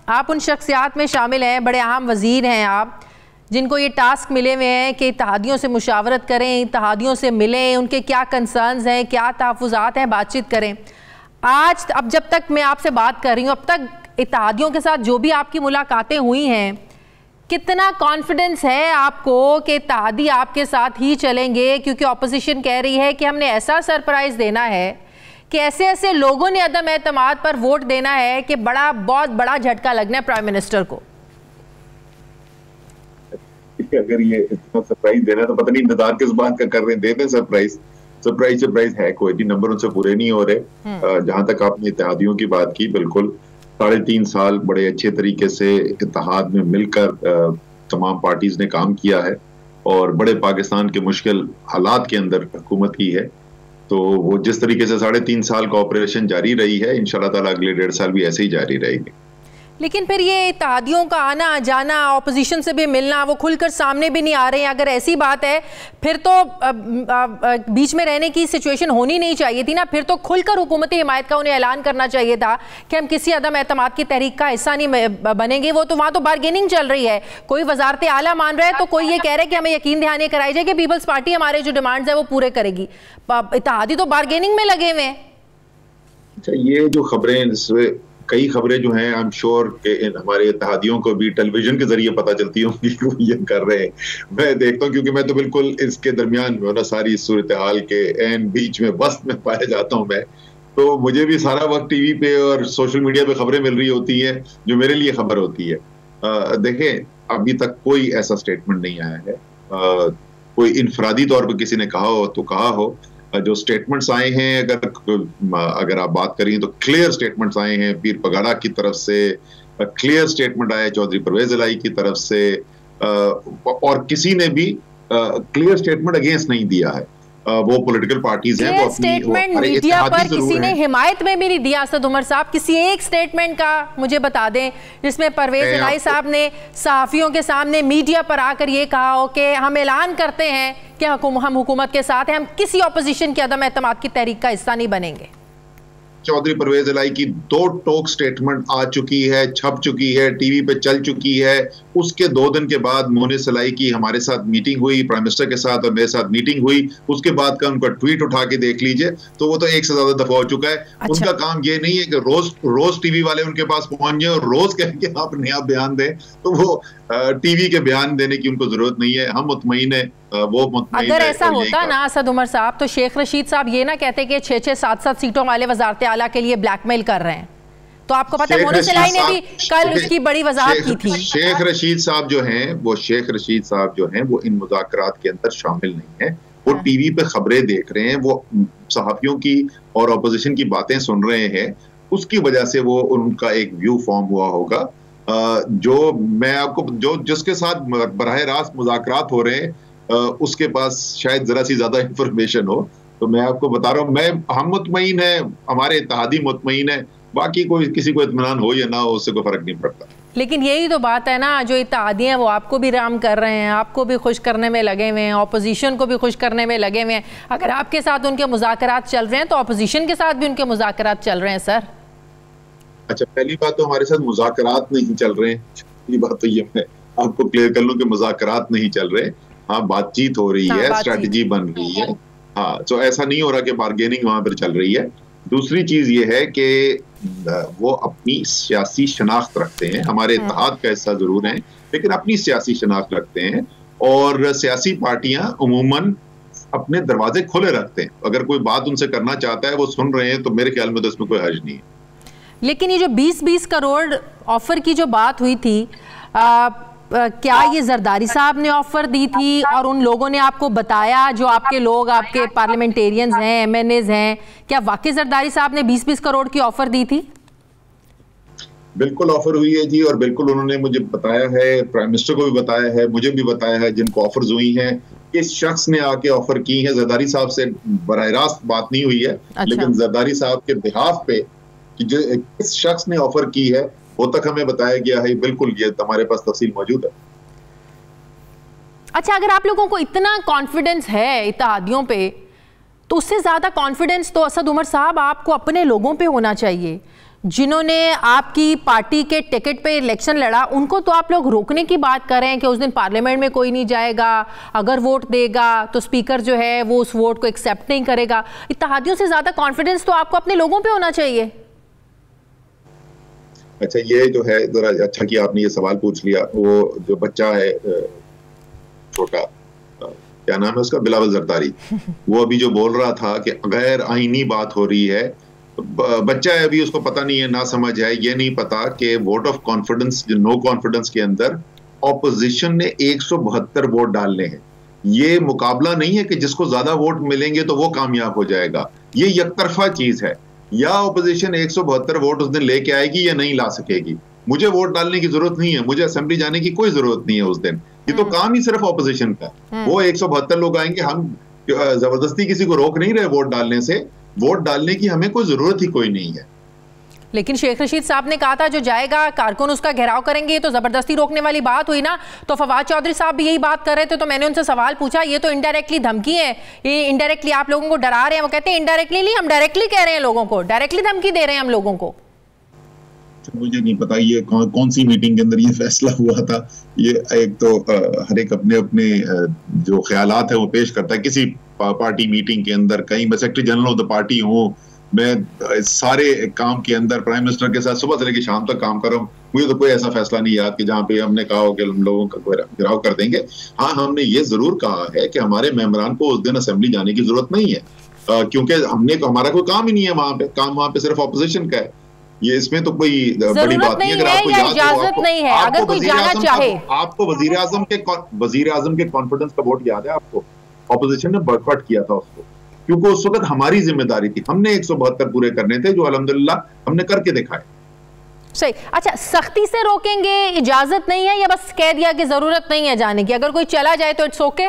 आप उन शख्सियात में शामिल हैं, बड़े अहम वज़ीर हैं आप, जिनको ये टास्क मिले हुए हैं कि इत्तेहादियों से मुशावरत करें, इत्तेहादियों से मिलें, उनके क्या कंसर्न्स हैं, क्या तहफ़्फ़ुज़ात हैं, बातचीत करें। आज अब जब तक मैं आपसे बात कर रही हूँ, अब तक इत्तेहादियों के साथ जो भी आपकी मुलाकातें हुई हैं, कितना कॉन्फिडेंस है आपको कि इत्तेहादी आपके साथ ही चलेंगे? क्योंकि ऑपोजिशन कह रही है कि हमने ऐसा सरप्राइज़ देना है कि ऐसे ऐसे लोगों ने अदम एतमाद पर वोट देना है कि बहुत बड़ा झटका लगना है प्राइम मिनिस्टर को। अगर ये इतना सरप्राइज देना तो पता नहीं इंतजार किस बात का कर रहे हैं, दे दें सरप्राइज। सरप्राइज है कोई भी, नंबर उनसे पूरे नहीं हो रहे। जहां तक आपने इत्तेहादियों की बात की, बिल्कुल 3.5 साल बड़े अच्छे तरीके से इत्तेहाद में मिलकर तमाम पार्टीज ने काम किया है और बड़े पाकिस्तान के मुश्किल हालात के अंदर हुकूमत की है। तो वो जिस तरीके से 3.5 साल का ऑपरेशन जारी रही है, इंशाल्लाह ताला अगले 1.5 साल भी ऐसे ही जारी रहेगी। लेकिन फिर ये इत्तेहादियों का आना जाना, ऑपोजिशन से भी मिलना, वो खुलकर सामने भी नहीं आ रहे हैं। अगर ऐसी बात है फिर तो बीच में रहने की सिचुएशन होनी नहीं चाहिए थी ना। फिर तो खुलकर हुकूमती हिमायत का उन्हें ऐलान करना चाहिए था कि हम किसी अदम एतमाद की तहरीक का हिस्सा नहीं बनेंगे। वो तो वहाँ तो बार्गेनिंग चल रही है, कोई वजारत आला मान रहा है तो कोई ये कह रहा है कि हमें यकीन दहानी कराई जाए कि पीपल्स पार्टी हमारे जो डिमांड्स है वो पूरे करेगी। इत्तेहादी तो बार्गेनिंग में लगे हुए हैं। अच्छा, ये जो खबरें, कई खबरें जो हैं, आई एम श्योर कि हमारे इत्तेहादियों को भी टेलीविजन के जरिए पता चलती होंगी कि वो ये कर रहे हैं। मैं देखता हूँ क्योंकि मैं तो बिल्कुल इसके दरमियान में ना, सारी सूरत हाल के एन बीच में वस्त में पाया जाता हूँ मैं। तो मुझे भी सारा वक्त टीवी पे और सोशल मीडिया पे खबरें मिल रही होती है जो मेरे लिए खबर होती है। देखें, अभी तक कोई ऐसा स्टेटमेंट नहीं आया है, कोई इनफरादी तौर पर किसी ने कहा हो तो कहा हो। जो स्टेटमेंट्स आए हैं, अगर आप बात करें तो क्लियर स्टेटमेंट्स आए हैं पीर पगाड़ा की तरफ से, क्लियर स्टेटमेंट आया चौधरी परवेज इलाही की तरफ से, और किसी ने भी क्लियर स्टेटमेंट अगेंस्ट नहीं दिया है। वो पॉलिटिकल पार्टीज हैं, वो स्टेटमेंट मीडिया पर किसी ने हिमायत में भी नहीं दिया। असद उमर साहब, किसी एक स्टेटमेंट का मुझे बता दें जिसमें परवेज इलाही साहब ने सहाफियों के सामने मीडिया पर आकर ये कहा हो कि हम ऐलान करते हैं कि हम हुकूमत के साथ हैं, हम किसी ऑपोजिशन के अदम एतमाद की तहरीक का हिस्सा नहीं बनेंगे। चौधरी परवेज इलाही की 2 टोक स्टेटमेंट आ चुकी है, छप चुकी है, टीवी पे चल चुकी है। उसके 2 दिन के बाद मोनिस इलाही की हमारे साथ मीटिंग हुई, प्राइम मिनिस्टर के साथ और मेरे साथ मीटिंग हुई। उसके बाद का उनका ट्वीट उठा के देख लीजिए, तो वो तो 1 से ज्यादा दफा हो चुका है। अच्छा। उनका काम ये नहीं है कि रोज टीवी वाले उनके पास पहुंच जाए और रोज कह के आप नया बयान दें, तो वो टीवी के बयान देने की उनको जरूरत नहीं है। हम मुतमईन है, वो मुतमईन है। अगर ऐसा होता ना असद उमर साहब, तो शेख रशीद साहब ये ना कहते कि 6-6, 7-7 सीटों वाले वजारत आला के लिए ब्लैकमेल कर रहे हैं। तो आपको पता है मोनिस इलाही ने भी कल इसकी बड़ी वजाहत की थी। शेख रशीद साहब जो हैं वो इन मुज़ाकरात के अंदर शामिल नहीं है। वो टीवी पे खबरें देख रहे हैं, वो सहाफियों की और ऑपोजिशन की बातें सुन रहे हैं। उसकी वजह से वो उनका एक व्यू फॉर्म हुआ होगा। जो मैं आपको जिसके साथ बराह रास्त मुज़ाकरात हो रहे हैं, उसके पास शायद जरा सी ज्यादा इंफॉर्मेशन हो। तो मैं आपको बता रहा हूँ, हम मुतमईन है, हमारे इत्तेहादी मुतमईन है, बाकी कोई किसी को इत्मीनान हो या ना हो उससे कोई फर्क नहीं पड़ता। लेकिन यही तो बात है ना, जो इत्तेहादी हैं वो आपको भी राम कर रहे हैं, आपको भी खुश करने में लगे हुए हैं, ऑपोजिशन को भी खुश करने में लगे हुए हैं। अगर आपके साथ उनके मुज़ाकरात चल रहे हैं तो ऑपोजिशन के साथ भी उनके मुज़ाकरात चल रहे हैं सर। अच्छा, पहली बात तो हमारे साथ मुज़ाकरात नहीं चल रहे हैं। पहली बात तो ये मैं आपको क्लियर कर लूं कि मुज़ाकरात नहीं चल रहे। हाँ, बातचीत हो रही है, स्ट्रेटजी बन रही है। हाँ, तो ऐसा नहीं हो रहा कि बार्गेनिंग वहां पर चल रही है। दूसरी चीज ये है कि वो अपनी सियासी शनाख्त रखते हैं, हमारे इत्तेहाद का हिस्सा जरूर हैं लेकिन अपनी सियासी शनाख्त रखते हैं। और सियासी पार्टियां उमूमन अपने दरवाजे खुले रखते हैं। अगर कोई बात उनसे करना चाहता है, वो सुन रहे हैं, तो मेरे ख्याल में तो इसमें कोई हर्ज नहीं है। लेकिन ये जो 20-20 करोड़ ऑफर की जो बात हुई थी, क्या ये जरदारी साहब ने ऑफर दी थी और उन लोगों ने आपको बताया, जो आपके लोग, आपके पार्लियामेंटेरियंस हैं, MNAs हैं, क्या वाकई जरदारी साहब ने 20-20 करोड़ की ऑफर दी थी? बिल्कुल ऑफर हुई है जी, और बिल्कुल उन्होंने मुझे बताया है, प्राइम मिनिस्टर को भी बताया है, मुझे भी बताया है, जिनको ऑफर्स हुई हैं, इस शख्स ने आके ऑफर की है। जरदारी साहब से बराह रास्त बात नहीं हुई है। अच्छा। लेकिन जरदारी साहब के बिहाफ पे कि जो इस शख्स ने ऑफर की है वो तक हमें बताया गया है। बिल्कुल, ये हमारे पास तफसील मौजूद है। अच्छा, अगर आप लोगों को इतना कॉन्फिडेंस है इत्तेहादियों पे, तो उससे ज्यादा कॉन्फिडेंस तो असद उमर साहब आपको अपने लोगों पे होना चाहिए, जिन्होंने आपकी पार्टी के टिकट पे इलेक्शन लड़ा, उनको तो आप लोग रोकने की बात कर रहे हैं कि उस दिन पार्लियामेंट में कोई नहीं जाएगा, अगर वोट देगा तो स्पीकर जो है वो उस वोट को एक्सेप्ट नहीं करेगा। इत्तेहादियों से ज्यादा कॉन्फिडेंस तो आपको अपने लोगों पे होना चाहिए। अच्छा, ये जो है जरा अच्छा कि आपने ये सवाल पूछ लिया। वो जो बच्चा है छोटा, क्या नाम है उसका, बिलावल जरदारी, वो अभी जो बोल रहा था कि गैर आईनी बात हो रही है, बच्चा है अभी, उसको पता नहीं है, ना समझ है, ये नहीं पता कि वोट ऑफ कॉन्फिडेंस, जो नो कॉन्फिडेंस के अंदर ऑपोजिशन ने 172 वोट डालने हैं। ये मुकाबला नहीं है कि जिसको ज्यादा वोट मिलेंगे तो वो कामयाब हो जाएगा, ये यकतरफा चीज है। या ऑपोजिशन 172 वोट उस दिन लेके आएगी या नहीं ला सकेगी। मुझे वोट डालने की जरूरत नहीं है, मुझे असेंबली जाने की कोई जरूरत नहीं है उस दिन। ये तो काम ही सिर्फ ऑपोजिशन का। वो 172 लोग आएंगे, हम जबरदस्ती किसी को रोक नहीं रहे वोट डालने से। वोट डालने की हमें कोई जरूरत ही कोई नहीं है। लेकिन शेख रशीद साहब ने कहा था जो जाएगा कारकुन उसका घेराव करेंगे, ये तो जबरदस्ती रोकने वाली बात हुई ना। तो फवाद चौधरी साहब भी यही बात कर रहे थे, तो मैंने उनसे सवाल पूछा, ये तो इनडायरेक्टली धमकी है, ये इनडायरेक्टली आप लोगों को डरा रहे हैं। वो कहते हैं इनडायरेक्टली नहीं, हम डायरेक्टली कह रहे हैं लोगों को, डायरेक्टली धमकी दे रहे हैं हम लोगों को। मुझे नहीं पता ये कौन सी मीटिंग के अंदर ये फैसला हुआ था। ये एक तो हर एक अपने अपने जो ख्यालात है वो पेश करता है किसी पार्टी मीटिंग के अंदर। कहीं मैं secretary general of the party हूँ, मैं सारे काम के अंदर प्राइम मिनिस्टर के साथ सुबह से लेकर शाम तक काम कर रहा हूँ। मुझे तो कोई ऐसा फैसला नहीं याद कि जहाँ पे हमने कहा हो कि हम लोगों का घेराव कर देंगे। हाँ, हमने ये जरूर कहा है कि हमारे मेंबरान को उस दिन असेंबली जाने की जरूरत नहीं है, क्योंकि हमने तो, हमारा कोई काम ही नहीं है वहां पे, काम वहां पे सिर्फ ऑपोजिशन का है। ये इसमें तो कोई बड़ी बात नहीं है। अगर आपको इजाजत नहीं है, अगर कोई जाना चाहे, आपको वजीर आजम के कॉन्फिडेंस का वोट याद है आपको? ऑपोजिशन ने बॉयकॉट किया था उसको, क्योंकि उस वक्त हमारी जिम्मेदारी थी, हमने 172 पूरे करने थे, जो अल्हम्दुलिल्लाह हमने करके दिखाए। सही। अच्छा, सख्ती से रोकेंगे, इजाजत नहीं है, या बस कह दिया कि जरूरत नहीं है जाने की, अगर कोई चला जाए तो इट्स ओके?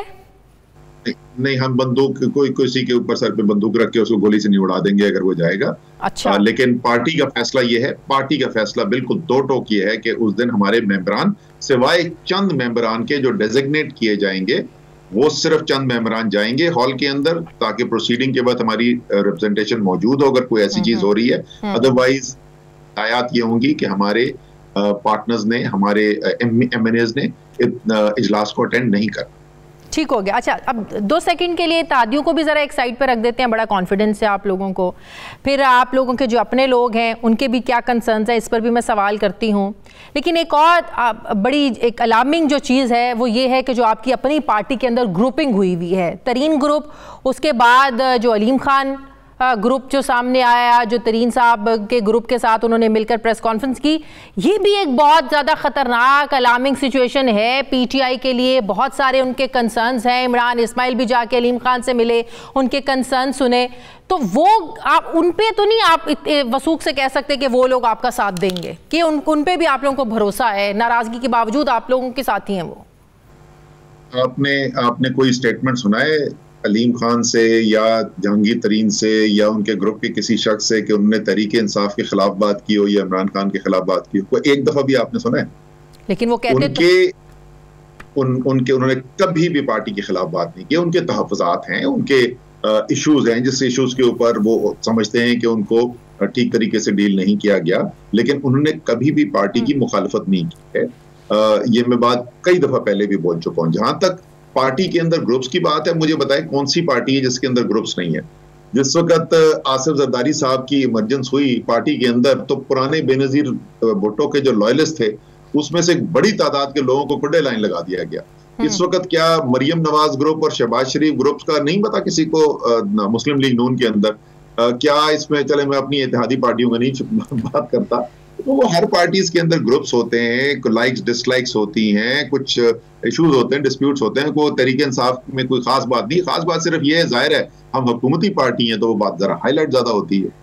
नहीं, हम बंदूक, कोई किसी के ऊपर सर पे बंदूक रख के उसको गोली से नहीं उड़ा देंगे अगर वो जाएगा। अच्छा। लेकिन पार्टी का फैसला ये है, पार्टी का फैसला बिल्कुल दो टोक ये है कि उस दिन हमारे मेंबरान, सिवाय चंद मेंबरान के जो डेजिग्नेट किए जाएंगे, वो सिर्फ चंद मेंबरान जाएंगे हॉल के अंदर, ताकि प्रोसीडिंग के बाद हमारी रिप्रेजेंटेशन मौजूद हो अगर कोई ऐसी चीज हो रही है। अदरवाइज आयात ये होंगी कि हमारे पार्टनर्स ने, हमारे एमएनएज ने इजलास को अटेंड नहीं कर। ठीक हो गया। अच्छा, अब 2 सेकंड के लिए तादियों को भी ज़रा एक साइड पर रख देते हैं। बड़ा कॉन्फिडेंस है आप लोगों को, फिर आप लोगों के जो अपने लोग हैं उनके भी क्या कंसर्न्स हैं, इस पर भी मैं सवाल करती हूँ। लेकिन एक और बड़ी एक अलार्मिंग जो चीज़ है वो ये है कि जो आपकी अपनी पार्टी के अंदर ग्रुपिंग हुई हुई है, तरीन ग्रुप, उसके बाद जो अलीम खान ग्रुप जो सामने आया, जो तरीन साहब के ग्रुप के साथ उन्होंने मिलकर प्रेस कॉन्फ्रेंस की, ये भी एक बहुत ज़्यादा ख़तरनाक अलार्मिंग सिचुएशन है पीटीआई के लिए। बहुत सारे उनके कंसर्न्स हैं। इमरान इस्माइल भी जाके अलीम खान से मिले, उनके कंसर्न सुने, तो वो आप उन पे तो नहीं आप वसूख से कह सकते कि वो लोग आपका साथ देंगे, कि उन पे भी आप लोगों को भरोसा है, नाराज़गी के बावजूद आप लोगों के साथ ही हैं वो? आपने कोई स्टेटमेंट सुना है अलीम खान से या जहांगीर तरीन से या उनके ग्रुप के किसी शख्स से कि उन्होंने तहरीक इंसाफ के खिलाफ बात की हो या इमरान खान के खिलाफ बात की हो? कोई एक दफा भी आपने सुना है? लेकिन वो कहते उन्होंने कभी भी पार्टी के खिलाफ बात नहीं की। उनके तहफ़्फ़ुज़ात हैं, उनके इश्यूज हैं, जिस इश्यूज के ऊपर वो समझते हैं कि उनको ठीक तरीके से डील नहीं किया गया, लेकिन उन्होंने कभी भी पार्टी की मुखालफत नहीं की है। ये मैं बात कई दफा पहले भी बोल चुका हूँ। जहां तक पार्टी के अंदर ग्रुप्स की बात है, मुझे बताएं कौन सी पार्टी है जिसके अंदर ग्रुप्स नहीं है? जिस वक्त आसिफ जरदारी साहब की इमरजेंस हुई पार्टी के अंदर, तो पुराने बेनजीर भुट्टो के जो लॉयलिस्ट थे उसमें से एक बड़ी तादाद के लोगों को खुले लाइन लगा दिया गया। इस वक्त क्या मरियम नवाज ग्रुप और शहबाज शरीफ ग्रुप का नहीं पता किसी को मुस्लिम लीग नून के अंदर? क्या इसमें, चले मैं अपनी इत्तेहादी पार्टियों का नहीं बात करता, तो वो हर पार्टीज के अंदर ग्रुप्स होते हैं, लाइक्स डिसलाइक्स होती हैं, कुछ इश्यूज होते हैं, डिस्प्यूट्स होते हैं। कोई तहरीक इंसाफ में कोई खास बात नहीं, खास बात सिर्फ ये है, जाहिर है हम हुकूमती पार्टी हैं तो वो बात जरा हाईलाइट ज्यादा होती है।